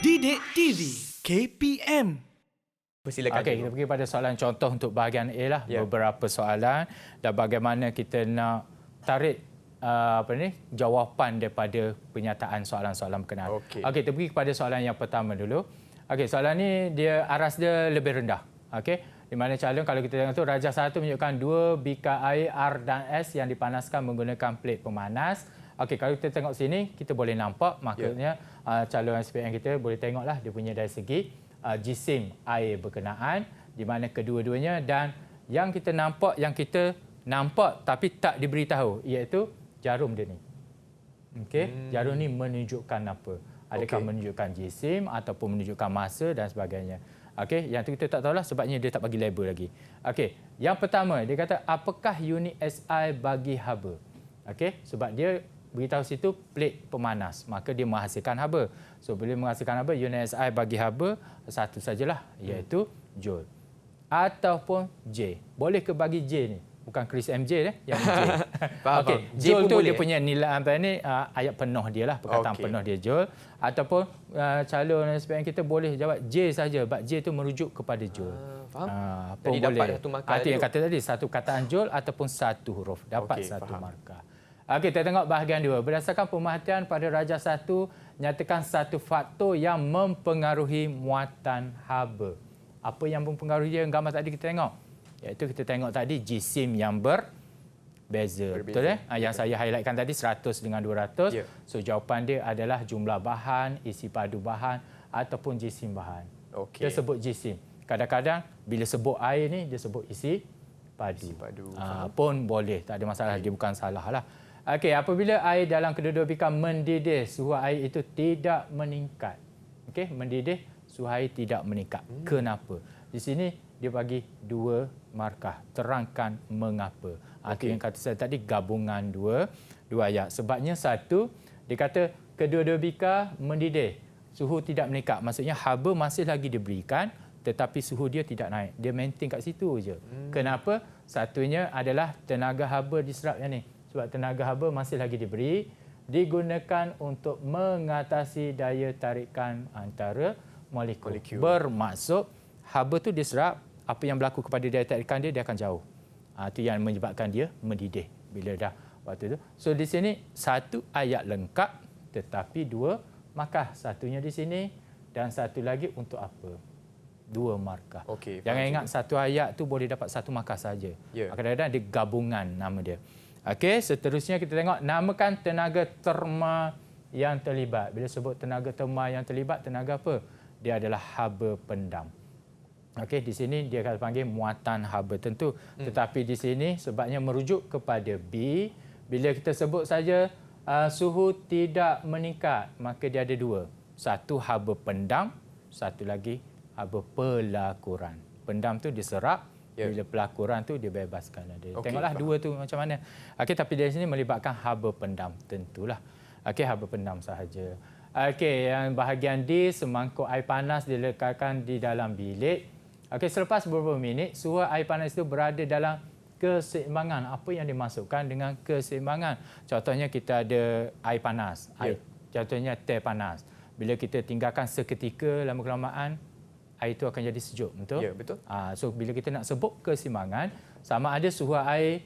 Didik TV KPM. Persilakan. Okey, kita pergi pada soalan contoh untuk bahagian A lah. Ya. Beberapa soalan dan bagaimana kita nak tarik jawapan daripada penyataan soalan-soalan berkenaan. Okey. Okey, kita pergi kepada soalan yang pertama dulu. Okey, soalan ni dia aras dia lebih rendah. Okey, di mana calon kalau kita tengok tu Raja 1 menunjukkan 2 bikar air R dan S yang dipanaskan menggunakan plate pemanas. Okey, kalau kita tengok sini kita boleh nampak maksudnya calon SPM kita boleh tengoklah dia punya dari segi jisim air berkenaan di mana kedua-duanya dan yang kita nampak tapi tak diberitahu iaitu jarum dia ni. Okey, jarum ni menunjukkan apa? Adakah menunjukkan jisim ataupun menunjukkan masa dan sebagainya. Okey, yang tu kita tak tahulah sebabnya dia tak bagi label lagi. Okey, yang pertama dia kata apakah unit SI bagi haba? Okey, sebab dia beritahu situ plate pemanas, maka dia menghasilkan haba. So bila menghasilkan haba, unit SI bagi haba satu sajalah iaitu joule. Ataupun J. Boleh ke bagi J ni? Bukan Chris MJ yang J. Okey, joule tu dia punya nilai apa ni ayat penuh dia lah, perkataan penuh dia joule ataupun calon SPM kita boleh jawab J saja, sebab J tu merujuk kepada joule. Faham? Jadi dapat satu markah. Itu yang kata tadi satu kataan joule ataupun satu huruf dapat satu markah. Okey, kita tengok bahagian 2. Berdasarkan pemerhatian pada Raja 1, nyatakan satu faktor yang mempengaruhi muatan haba. Apa yang mempengaruhi dia? Gambar tadi kita tengok. Iaitu kita tengok tadi jisim yang berbeza. Betul yang saya highlightkan tadi 100 dengan 200. Ya. So jawapan dia adalah jumlah bahan, isi padu bahan ataupun jisim bahan. Okey. Dia sebut jisim. Kadang-kadang bila sebut air ni dia sebut isi padu. Pun boleh, tak ada masalah, dia bukan salah lah. Okey, apabila air dalam kedua-dua bikar mendidih, suhu air itu tidak meningkat. Okey, mendidih, suhu air tidak meningkat. Kenapa? Di sini dia bagi 2 markah. Terangkan mengapa. Itu yang kata saya tadi gabungan dua ayat. Sebabnya satu, dia kata kedua-dua bikar mendidih, suhu tidak meningkat. Maksudnya haba masih lagi diberikan tetapi suhu dia tidak naik. Dia maintain kat situ je. Kenapa? Satunya adalah tenaga haba diserap yang ni. Sebab tenaga haba masih lagi diberi, digunakan untuk mengatasi daya tarikan antara molekul. Bermaksud haba tu diserap, apa yang berlaku kepada daya tarikan dia akan jauh. Itu yang menyebabkan dia mendidih bila dah waktu tu. So di sini satu ayat lengkap tetapi 2 markah. Satunya di sini dan satu lagi untuk apa? 2 markah. Jangan ingat satu ayat tu boleh dapat 1 markah saja. Kadang-kadang dia gabungan nama dia. Okey, seterusnya kita tengok namakan tenaga terma yang terlibat. Bila sebut tenaga terma yang terlibat, tenaga apa? Dia adalah haba pendam. Okey, di sini dia akan panggil muatan haba tentu. Tetapi di sini sebabnya merujuk kepada B, bila kita sebut saja suhu tidak meningkat, maka dia ada 2. Satu haba pendam, satu lagi haba pelakuran. Pendam tu diserap, bila pelakuran tu dia bebaskan. Tengoklah 2 tu macam mana. Okey, tapi dari sini melibatkan haba pendam tentulah. Okey, haba pendam sahaja. Okey, yang bahagian D, semangkuk air panas diletakkan di dalam bilik. Okey, selepas beberapa minit, suhu air panas itu berada dalam keseimbangan. Apa yang dimasukkan dengan keseimbangan? Contohnya kita ada air panas. Contohnya teh panas. Bila kita tinggalkan seketika lama-kelamaan, air itu akan jadi sejuk, betul? Ya, betul. So bila kita nak sebut keseimbangan, sama ada suhu air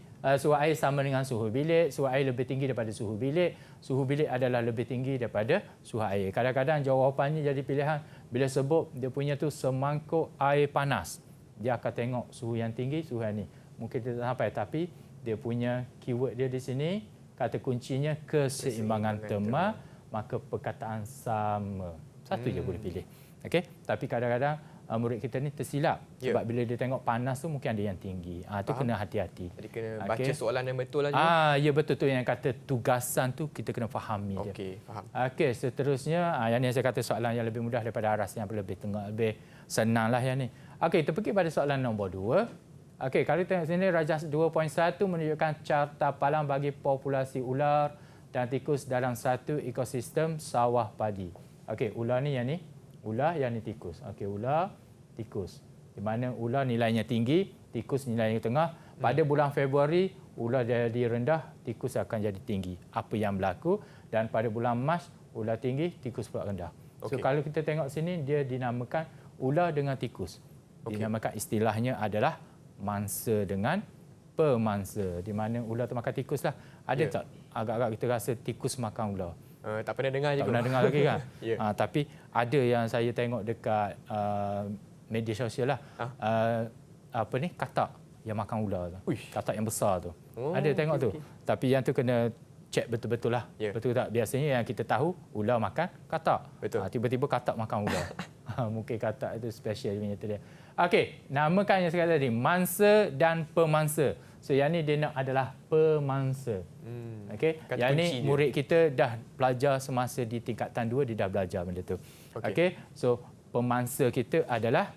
sama dengan suhu bilik, suhu air lebih tinggi daripada suhu bilik adalah lebih tinggi daripada suhu air. Kadang-kadang jawapannya jadi pilihan bila sebut dia punya tu semangkuk air panas. Dia akan tengok suhu yang tinggi, suhu yang ni. Mungkin dia tak sampai, tapi dia punya keyword dia di sini, kata kuncinya keseimbangan terma, maka perkataan sama. Satu je boleh pilih. Okey, tapi kadang-kadang murid kita ni tersilap sebab bila dia tengok panas tu mungkin ada yang tinggi. Itu kena hati-hati. Jadi kena baca soalan yang betul lah. Ya betul tu yang kata tugasan tu kita kena fahami dia. Okey, faham. Okey, seterusnya yang ni saya kata soalan yang lebih mudah daripada aras yang lebih senanglah yang ni. Okey, kita pergi pada soalan nombor 2. Okey, kalau tengok sini Raja 2.1 menunjukkan carta palang bagi populasi ular dan tikus dalam satu ekosistem sawah padi. Okey, ular ni yang ni. Ular yang ni tikus. Okey, ular, tikus. Di mana ular nilainya tinggi, tikus nilainya tengah. Pada bulan Februari, ular jadi rendah, tikus akan jadi tinggi. Apa yang berlaku? Dan pada bulan Mac, ular tinggi, tikus pula rendah. So kalau kita tengok sini dia dinamakan ular dengan tikus. Dinamakan istilahnya adalah mangsa dengan pemangsa. Di mana ular tu makan tikus lah. Ada tak agak-agak kita rasa tikus makan ular? Tak pernah dengar juga. Tak pernah dengar lagi kan? Tapi ada yang saya tengok dekat media sosial lah. Katak yang makan ular tu. Katak yang besar tu. Ada tengok tu. Tapi yang tu kena cek betul-betul lah. Betul tak? Biasanya yang kita tahu ular makan katak. Tiba-tiba katak makan ular. Mungkin katak itu special punya tu dia. Okey, namakan yang sekali tadi mangsa dan pemangsa. So yang ni dia nak adalah pemangsa. Okey, yang ni murid kita dah belajar semasa di tingkatan 2 dia dah belajar benda tu. Okey, so pemangsa kita adalah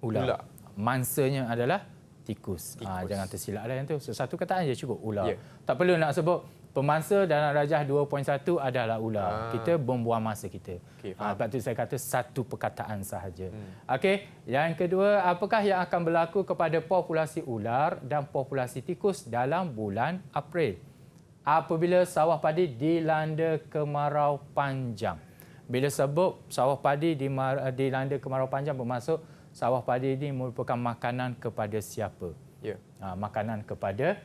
ular. Mangsanya adalah tikus. Jangan tersilap lah yang tu. So satu kataan je cukup ular. Tak perlu nak sebut pemangsa dalam Rajah 2.1 adalah ular. Kita membuang masa kita. Sebab tu saya kata satu perkataan sahaja. Okey, yang kedua, apakah yang akan berlaku kepada populasi ular dan populasi tikus dalam bulan April apabila sawah padi dilanda kemarau panjang? Bila sebut sawah padi dilanda kemarau panjang, bermaksud sawah padi ini merupakan makanan kepada siapa? Makanan kepada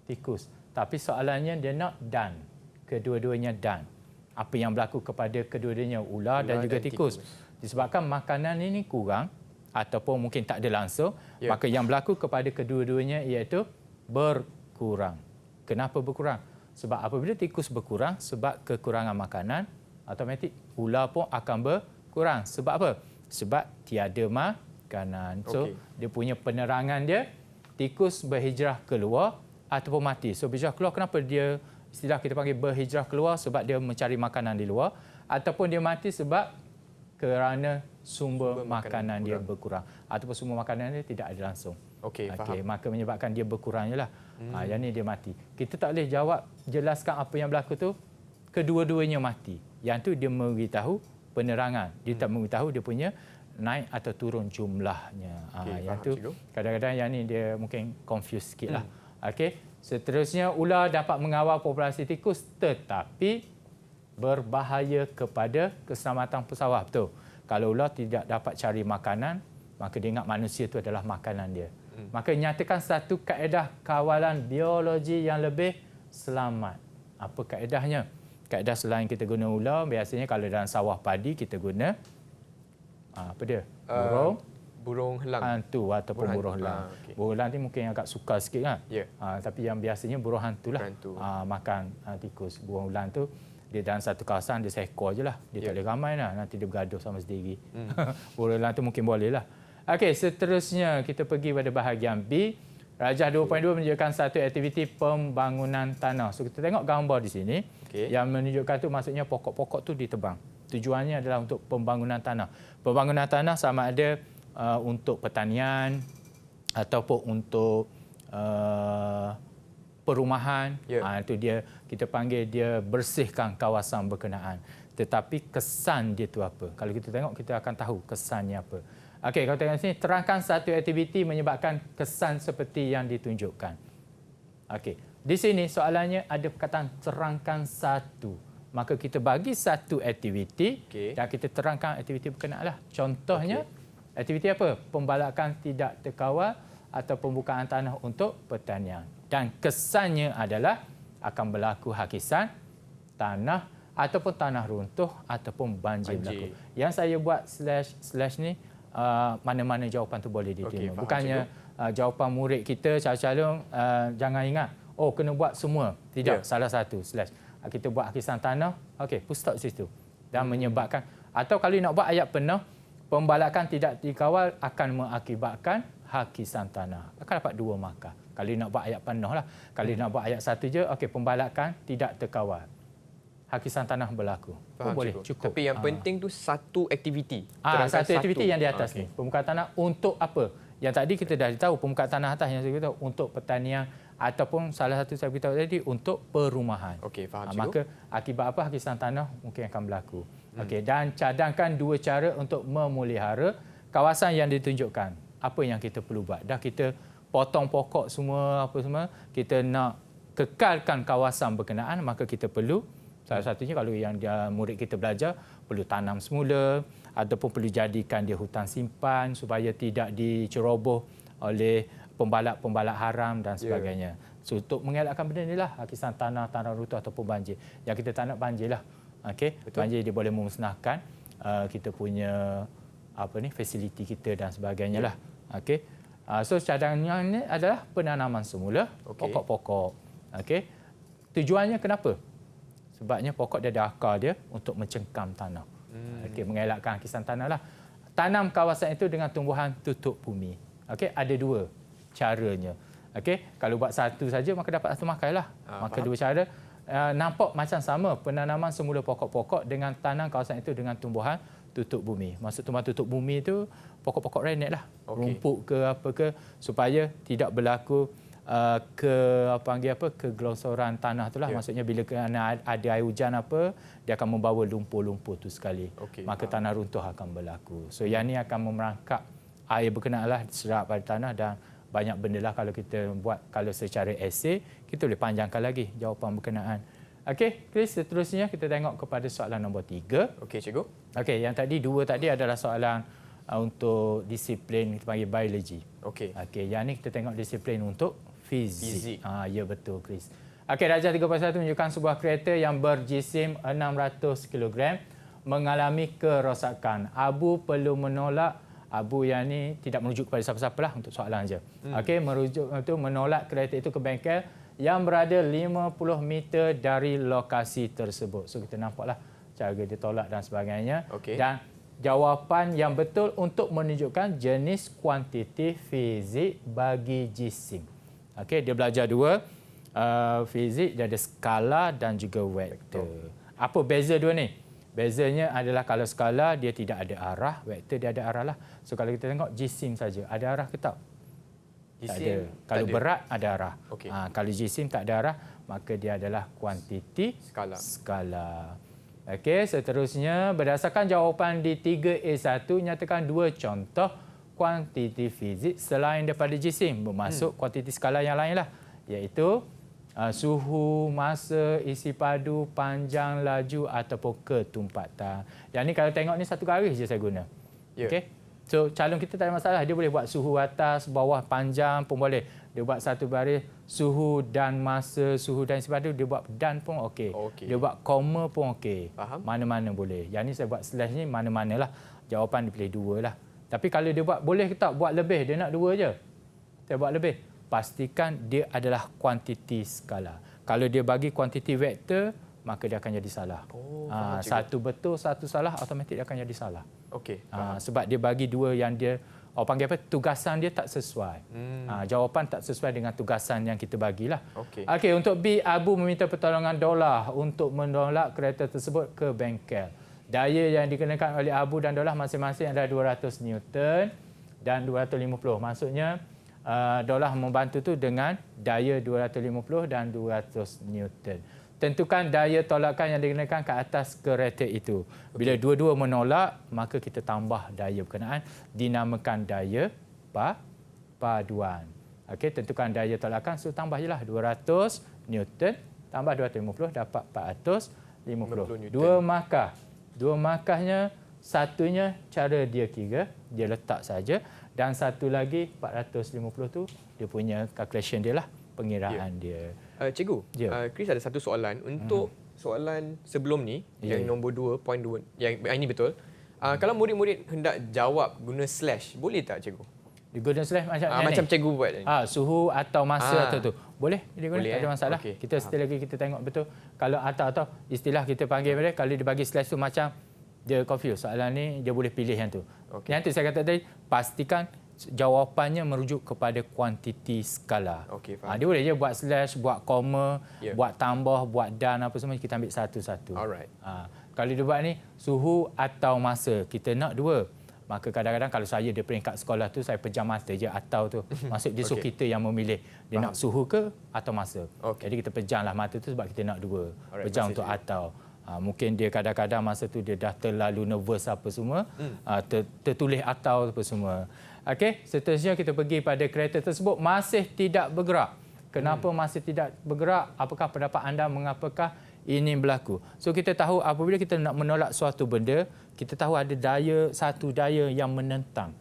tikus. Tapi soalannya dia nak dan. Kedua-duanya dan. Apa yang berlaku kepada kedua-duanya ular dan juga tikus. Disebabkan makanan ini kurang ataupun mungkin tak ada langsung, maka yang berlaku kepada kedua-duanya iaitu berkurang. Kenapa berkurang? Sebab apabila tikus berkurang sebab kekurangan makanan, automatik ular pun akan berkurang. Sebab apa? Sebab tiada makanan. So dia punya penerangan dia, tikus berhijrah keluar ataupun mati. So berhijrah keluar, kenapa dia istilah kita panggil berhijrah keluar? Sebab dia mencari makanan di luar. Ataupun dia mati sebab kerana sumber makanan dia berkurang. Ataupun sumber makanan dia tidak ada langsung. Faham. Maka menyebabkan dia berkurang je lah. Yang ni dia mati. Kita tak boleh jelaskan apa yang berlaku tu. Kedua-duanya mati. Yang tu dia memberitahu penerangan. Dia tak memberitahu dia punya naik atau turun jumlahnya. Yang tu kadang-kadang yang ni dia mungkin confuse sikit lah. Seterusnya, ular dapat mengawal populasi tikus tetapi berbahaya kepada keselamatan pesawah. Betul. Kalau ular tidak dapat cari makanan, maka dia ingat manusia itu adalah makanan dia. Maka nyatakan satu kaedah kawalan biologi yang lebih selamat. Apa kaedahnya? Kaedah selain kita guna ular, biasanya kalau dalam sawah padi kita guna burung helang hantu ataupun burung helang. Burung helang ni mungkin agak sukar sikit kan. Tapi yang biasanya burung hantu lah makan tikus. Burung helang tu dia dalam satu kawasan dia seekor je lah. Dia tak boleh ramai lah. Nanti dia bergaduh sama sendiri. Burung helang tu mungkin boleh lah. Okey, seterusnya kita pergi pada bahagian B. Rajah 2.2 menunjukkan satu aktiviti pembangunan tanah. So kita tengok gambar di sini. Yang menunjukkan tu maksudnya pokok-pokok tu ditebang. Tujuannya adalah untuk pembangunan tanah. Pembangunan tanah sama ada untuk pertanian ataupun untuk perumahan. Itu dia kita panggil dia bersihkan kawasan berkenaan. Tetapi kesan dia tu apa? Kalau kita tengok kita akan tahu kesannya apa. Okey, kalau tengok sini, terangkan satu aktiviti menyebabkan kesan seperti yang ditunjukkan. Okey, di sini soalannya ada perkataan terangkan satu. Maka kita bagi satu aktiviti dan kita terangkan aktiviti berkenaan lah. Contohnya, aktiviti apa? Pembalakan tidak terkawal atau pembukaan tanah untuk pertanian. Dan kesannya adalah akan berlaku hakisan tanah ataupun tanah runtuh ataupun banjir berlaku. Yang saya buat slash ni, mana-mana jawapan tu boleh diterima. Bukannya jawapan murid kita calon-calon jangan ingat, kena buat semua. Tidak, salah satu slash. Kita buat hakisan tanah, full stop situ. Dan menyebabkan, atau kalau nak buat ayat penuh, pembalakan tidak dikawal akan mengakibatkan hakisan tanah. Akan dapat 2 markah. Kalau nak buat ayat penuh lah. Kalau nak buat ayat 1 je, pembalakan tidak terkawal. Hakisan tanah berlaku. Boleh, cukup. Tapi yang penting tu satu aktiviti. Satu aktiviti yang di atas ni. Pembukaan tanah untuk apa? Yang tadi kita dah tahu pembukaan tanah atas yang saya beritahu untuk pertanian ataupun salah satu saya beritahu tadi untuk perumahan. Faham. Maka akibat apa hakisan tanah mungkin akan berlaku. Dan cadangkan 2 cara untuk memelihara kawasan yang ditunjukkan. Apa yang kita perlu buat? Dah kita potong pokok semua, kita nak kekalkan kawasan berkenaan, maka kita perlu Salah satunya kalau yang murid kita belajar perlu tanam semula ataupun perlu jadikan dia hutan simpan supaya tidak diceroboh oleh pembalap-pembalap haram dan sebagainya. So, untuk mengelakkan benda inilah hakisan tanah runtuh ataupun banjir. Yang kita tak nak banjir lah. Okey, banjir dia boleh memusnahkan kita punya fasiliti kita dan sebagainya lah. Okey. So cadangan ini adalah penanaman semula pokok-pokok. Okey. Tujuannya kenapa? Sebabnya pokok dia ada akar dia untuk mencengkam tanah. Okey, mengelakkan hakisan tanah lah. Tanam kawasan itu dengan tumbuhan tutup bumi. Okey, ada dua caranya. Okey, kalau buat satu saja maka dapat satu makai lah. Maka dua cara nampak macam sama, penanaman semula pokok-pokok dengan tanam kawasan itu dengan tumbuhan tutup bumi. Maksud tumbuhan tutup bumi itu pokok-pokok renek lah. Rumput ke apa ke, supaya tidak berlaku kegelonsoran tanah itulah. Maksudnya bila ada air hujan dia akan membawa lumpur-lumpur tu sekali. Maka tanah runtuh akan berlaku. So yang ni akan memerangkap air berkenaan lah diserap pada tanah, dan banyak benda lah kalau kita buat, kalau secara esei kita boleh panjangkan lagi jawapan berkenaan. Okey, Chris, seterusnya kita tengok kepada soalan nombor 3. Okey, cikgu. Okey, yang tadi dua tadi adalah soalan untuk disiplin kita panggil biologi. Okey. Okey, yang ni kita tengok disiplin untuk fizik. Ya betul, Chris. Okey, darjah 3.1 menunjukkan sebuah kereta yang berjisim 600 kg mengalami kerosakan. Abu perlu menolak, Abu yang ni tidak merujuk kepada siapa-siapa lah untuk soalan saja. Okey, merujuk untuk menolak kereta itu ke bengkel yang berada 50 meter dari lokasi tersebut. So kita nampaklah cara dia tolak dan sebagainya. Dan jawapan yang betul untuk menunjukkan jenis kuantiti fizik bagi jisim. Okey, dia belajar dua. Fizik dia ada skala dan juga vektor. Apa beza dua ni? Bezanya adalah kalau skala dia tidak ada arah, vektor dia ada arah lah. So kalau kita tengok jisim saja, ada arah ke tak? Tak ada. Kalau berat ada arah. Kalau jisim tak ada arah, maka dia adalah kuantiti skala. Okey, seterusnya berdasarkan jawapan di 3A1 nyatakan dua contoh kuantiti fizik selain daripada jisim, bermasuk kuantiti skala yang lain lah, iaitu suhu, masa, isi padu, panjang, laju ataupun ketumpatan. Yang ni kalau tengok ni satu garis je saya guna. Okey. So calon kita tak ada masalah, dia boleh buat suhu atas, bawah, panjang pun boleh. Dia buat satu baris suhu dan masa, suhu dan isi padu, dia buat dan pun okey. Dia buat koma pun okey. Mana-mana boleh. Yang ni saya buat slash ni mana-manalah. Jawapan dia pilih dua lah. Tapi kalau dia buat boleh ke tak buat lebih, dia nak dua je. Saya buat lebih. Pastikan dia adalah kuantiti skala. Kalau dia bagi kuantiti vektor, maka dia akan jadi salah. Satu betul, satu salah, automatik dia akan jadi salah. Sebab dia bagi dua yang dia panggil apa? Tugasan dia tak sesuai. Jawapan tak sesuai dengan tugasan yang kita bagilah. Okey, untuk B, Abu meminta pertolongan Dolah untuk menolak kereta tersebut ke bengkel. Daya yang dikenakan oleh Abu dan Dolah masing-masing adalah 200 Newton dan 250. Maksudnya Dolah membantu tu dengan daya 250 dan 200 Newton. Tentukan daya tolakan yang digunakan ke atas kereta itu. Bila dua-dua menolak, maka kita tambah daya berkenaan, dinamakan daya paduan. Okey, tentukan daya tolakan, so tambah jelah 200 Newton tambah 250 dapat 450. Dua markahnya, satunya cara dia kira, dia letak saja. Dan satu lagi 450 tu dia punya calculation dia lah, pengiraan dia. Cikgu, Chris ada satu soalan untuk soalan sebelum ni yang nombor 2.2 yang ini betul. Kalau murid-murid hendak jawab guna slash, boleh tak cikgu? Guna slash macam cikgu buat ni. Suhu atau masa atau tu. Boleh dia guna, tak ada masalah. Kita setelah lagi kita tengok betul. Kalau atau istilah kita panggil dia, kalau dia bagi slash tu macam dia confuse. Soalan ni dia boleh pilih yang tu. Yang tu saya kata tadi, pastikan jawapannya merujuk kepada kuantiti skala. Dia boleh je buat slash, buat koma, buat tambah, buat dan apa semua, kita ambil satu-satu. Kalau dia buat ni suhu atau masa, kita nak dua. Maka kadang-kadang kalau saya di peringkat sekolah tu, saya pejam mata je atau tu. Maksud dia suruh kita yang memilih. Dia nak suhu ke atau masa. Jadi kita pejamlah mata tu sebab kita nak dua. Pejam untuk atau. Mungkin dia kadang-kadang masa tu dia dah terlalu nervous apa semua, tertulis atau apa semua. Okey, seterusnya kita pergi pada kereta tersebut masih tidak bergerak. Kenapa masih tidak bergerak? Apakah pendapat anda mengapakah ini berlaku. So kita tahu apabila kita nak menolak suatu benda, kita tahu ada satu daya yang menentang.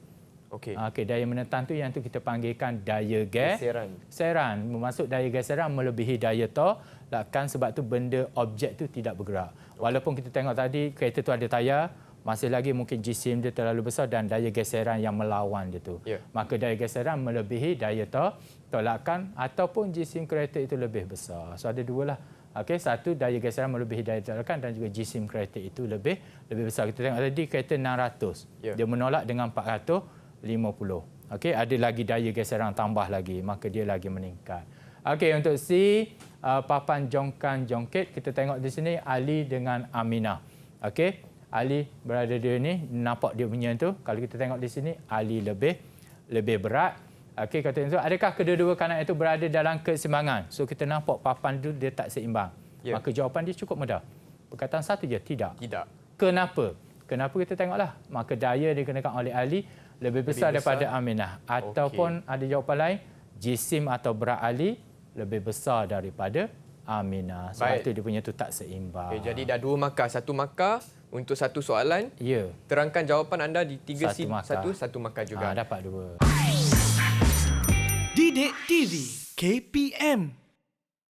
Okey. Okey, daya menentang tu yang tu kita panggilkan daya geseran. Bermaksud daya geseran melebihi daya tolakan, sebab tu benda objek tu tidak bergerak. Walaupun kita tengok tadi kereta tu ada tayar, masih lagi mungkin jisim dia terlalu besar dan daya geseran yang melawan dia tu. Maka daya geseran melebihi daya tolakan ataupun jisim kereta itu lebih besar. So ada dua lah. Okey, satu daya geseran melebihi daya tolakan dan juga jisim kereta itu lebih besar. Kita tengok tadi kereta 600. Dia menolak dengan 450. Okey, ada lagi daya geseran tambah lagi, maka dia lagi meningkat. Okey, untuk C, papan jongkan jongkit, kita tengok di sini Ali dengan Aminah. Okey. Ali berada di ni, nampak dia punya tu. Kalau kita tengok di sini, Ali lebih berat. Okey, kata itu, adakah kedua-dua kanan itu berada dalam keseimbangan? So kita nampak papan tu dia tak seimbang. Maka jawapan dia cukup mudah. Perkataan satu je, tidak. Kenapa? Kenapa kita tengoklah? Maka daya dikenakan oleh Ali lebih besar daripada Aminah. Ataupun ada jawapan lain, jisim atau berat Ali lebih besar daripada Aminah. Sebab itu dia punya tu tak seimbang. Jadi dah 2 markah, 1 markah untuk satu soalan. Terangkan jawapan anda di 3 C, 1 markah juga. Dapat 2. Didik TV KPM